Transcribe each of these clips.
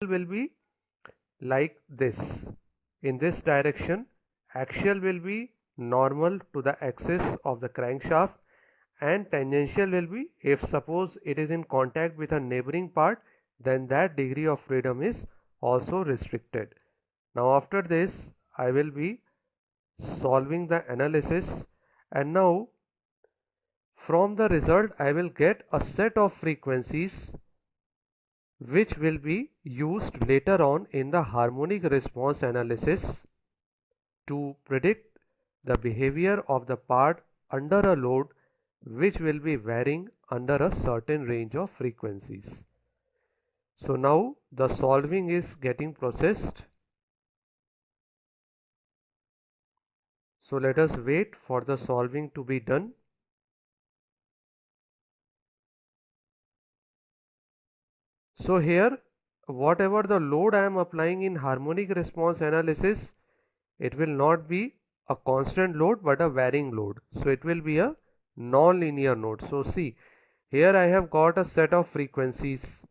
will be like this. In this direction, axial will be normal to the axis of the crankshaft, and tangential will be, if suppose it is in contact with a neighboring part, then that degree of freedom is also restricted. Now after this I will be solving the analysis, and now from the result I will get a set of frequencies which will be used later on in the harmonic response analysis to predict the behavior of the part under a load which will be varying under a certain range of frequencies. So now the solving is getting processed. So let us wait for the solving to be done. So here, whatever the load I am applying in harmonic response analysis, it will not be a constant load but a varying load. So it will be a non-linear node. So see, here I have got a set of frequencies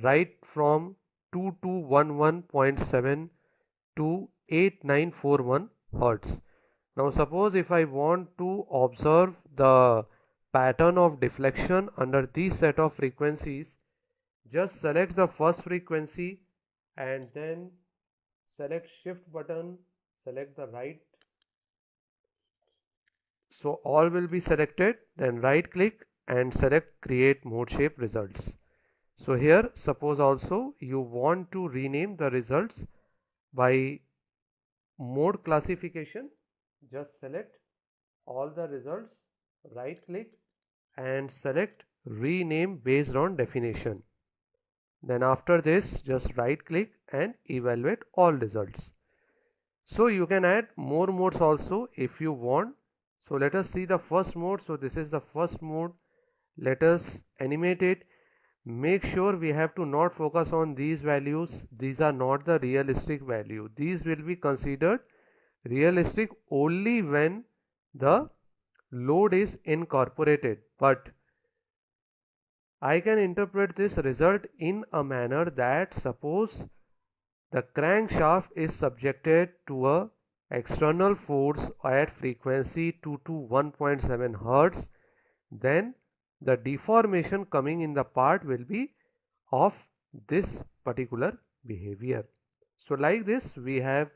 right from 2211.7 to 8941 Hertz. Now suppose if I want to observe the pattern of deflection under this set of frequencies, just select the first frequency and then select shift button, select the right. So all will be selected, then right click and select create mode shape results. So here suppose also you want to rename the results by mode classification, just select all the results, right click and select rename based on definition. Then after this just right click and evaluate all results. So you can add more modes also if you want. So let us see the first mode. So this is the first mode. Let us animate it. Make sure we have to not focus on these values. These are not the realistic value. These will be considered realistic only when the load is incorporated. But I can interpret this result in a manner that suppose the crankshaft is subjected to a external force at frequency 2 to 1.7 Hertz, then the deformation coming in the part will be of this particular behavior. So like this we have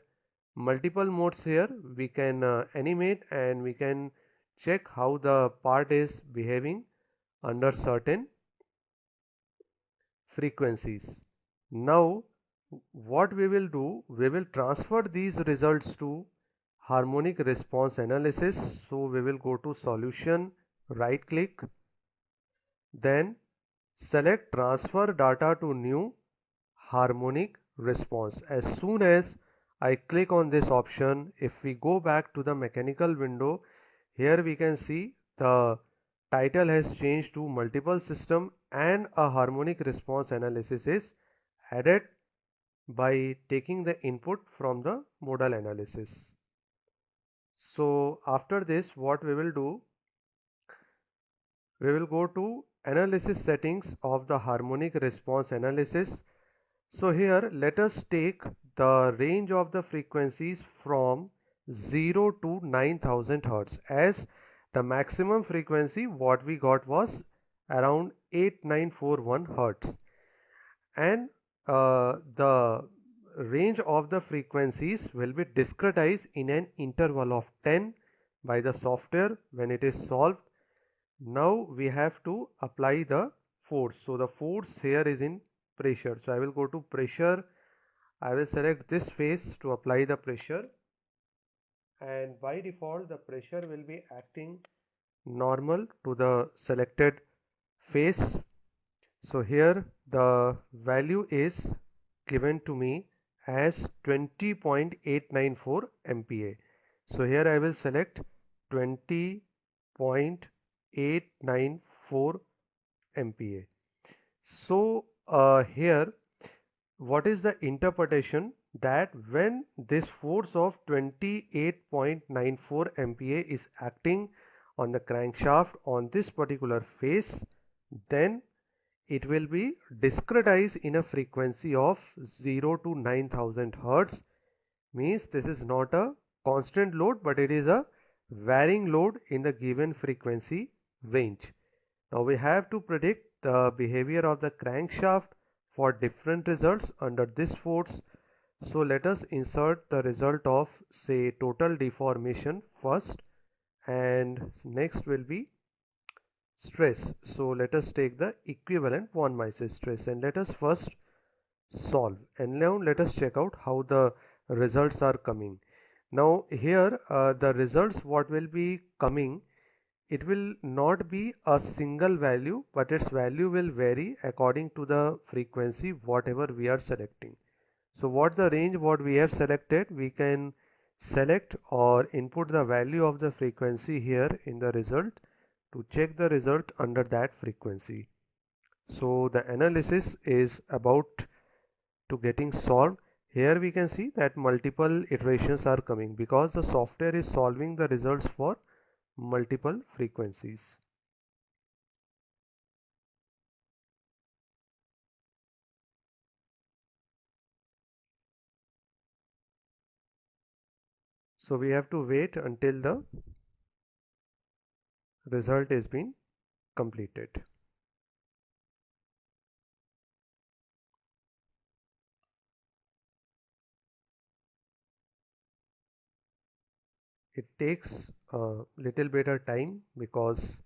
multiple modes here. We can animate and we can check how the part is behaving under certain frequencies. Now what we will do, we will transfer these results to harmonic response analysis. So we will go to solution, right click, then select transfer data to new harmonic response. As soon as I click on this option, if we go back to the mechanical window, here we can see the title has changed to multiple system and a harmonic response analysis is added by taking the input from the modal analysis. So after this what we will do, we will go to analysis settings of the harmonic response analysis. So here let us take the range of the frequencies from 0 to 9000 Hertz, as the maximum frequency what we got was around 8941 Hertz, and the range of the frequencies will be discretized in an interval of 10 by the software when it is solved. Now we have to apply the force. So the force here is in pressure. So I will go to pressure. I will select this phase to apply the pressure, and by default the pressure will be acting normal to the selected phase. So here the value is given to me as 20.894 MPa. So here I will select 20.894 MPa. So here what is the interpretation, that when this force of 28.94 MPa is acting on the crankshaft on this particular phase, then it will be discretized in a frequency of 0 to 9000 Hertz. Means this is not a constant load, but it is a varying load in the given frequency range. Now we have to predict the behavior of the crankshaft for different results under this force. So let us insert the result of, say, total deformation first, and next will be stress. So let us take the equivalent von Mises stress and let us first solve, and now let us check out how the results are coming. Now here the results what will be coming, it will not be a single value, but its value will vary according to the frequency whatever we are selecting. So what the range what we have selected, we can select or input the value of the frequency here in the result to check the result under that frequency. So the analysis is about to getting solved. Here we can see that multiple iterations are coming because the software is solving the results for multiple frequencies. So we have to wait until the result is being completed. It takes a little bit of time because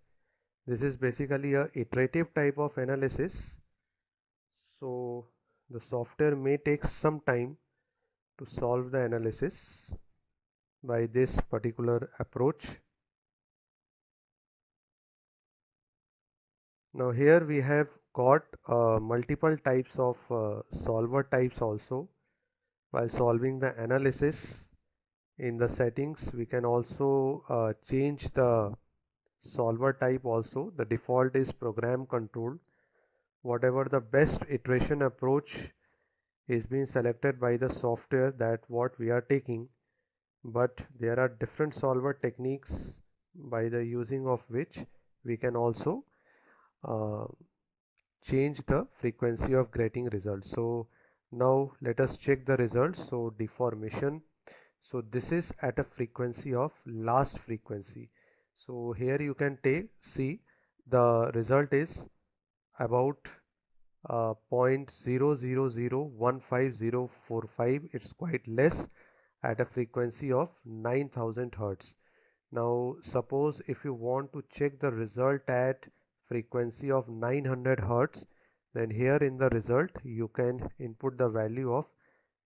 this is basically a iterative type of analysis. So the software may take some time to solve the analysis by this particular approach. Now here we have got multiple types of solver types also. While solving the analysis in the settings, we can also change the solver type also. The default is program controlled. Whatever the best iteration approach is being selected by the software, that what we are taking, but there are different solver techniques by the using of which we can also uh, change the frequency of getting results. So now let us check the results. So deformation, so this is at a frequency of last frequency. So here you can see the result is about 0.00015045. It's quite less at a frequency of 9000 Hertz. Now suppose if you want to check the result at frequency of 900 Hertz, then here in the result you can input the value of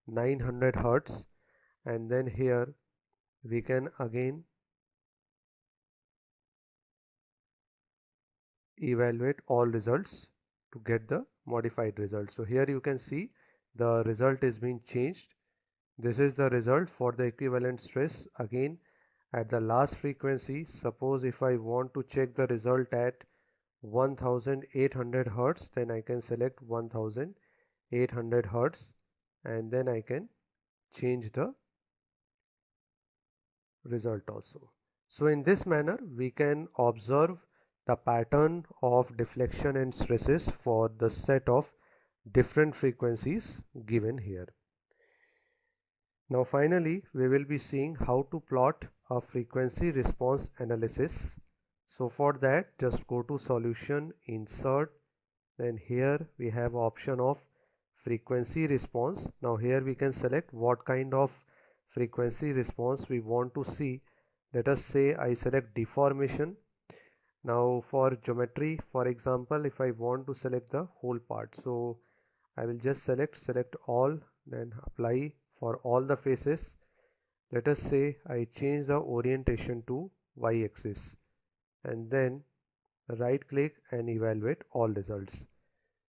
900 Hertz, and then here we can again evaluate all results to get the modified result. So here you can see the result is being changed. This is the result for the equivalent stress again at the last frequency. Suppose if I want to check the result at 1800 Hertz, then I can select 1800 Hertz and then I can change the result also. So in this manner we can observe the pattern of deflection and stresses for the set of different frequencies given here. Now finally we will be seeing how to plot a frequency response analysis. So for that, just go to solution, insert, then here we have option of frequency response. Now here we can select what kind of frequency response we want to see. Let us say I select deformation. Now for geometry, for example, if I want to select the whole part, so I will just select all, then apply for all the faces. Let us say I change the orientation to y-axis and then right click and evaluate all results.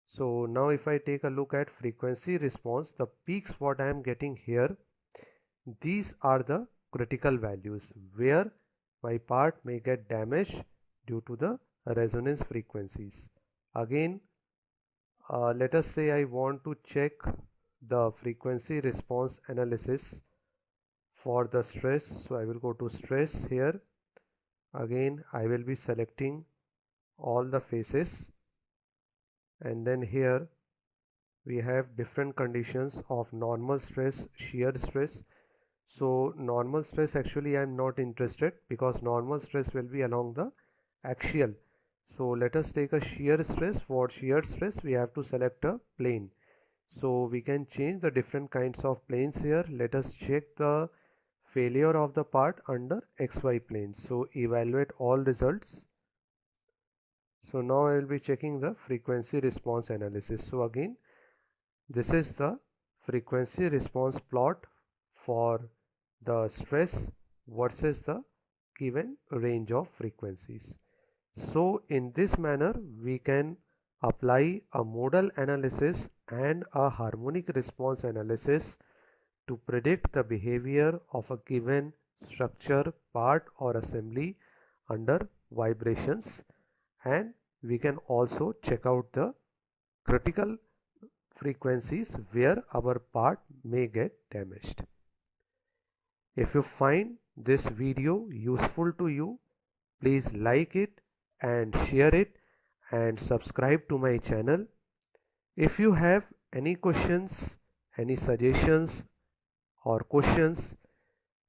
So now if I take a look at frequency response, the peaks what I am getting here, these are the critical values where my part may get damaged due to the resonance frequencies. Again, let us say I want to check the frequency response analysis for the stress. So I will go to stress here. Again, I will be selecting all the faces and then here we have different conditions of normal stress, shear stress. So normal stress, actually I am not interested because normal stress will be along the axial. So let us take a shear stress. For shear stress we have to select a plane. So we can change the different kinds of planes here. Let us check the failure of the part under XY plane. So evaluate all results. So now I will be checking the frequency response analysis. So again, this is the frequency response plot for the stress versus the given range of frequencies. So in this manner we can apply a modal analysis and a harmonic response analysis to predict the behavior of a given structure, part or assembly under vibrations, and we can also check out the critical frequencies where our part may get damaged. If you find this video useful to you, please like it and share it and subscribe to my channel. If you have any questions, any suggestions or questions,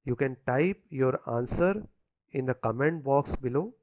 you can type your answer in the comment box below.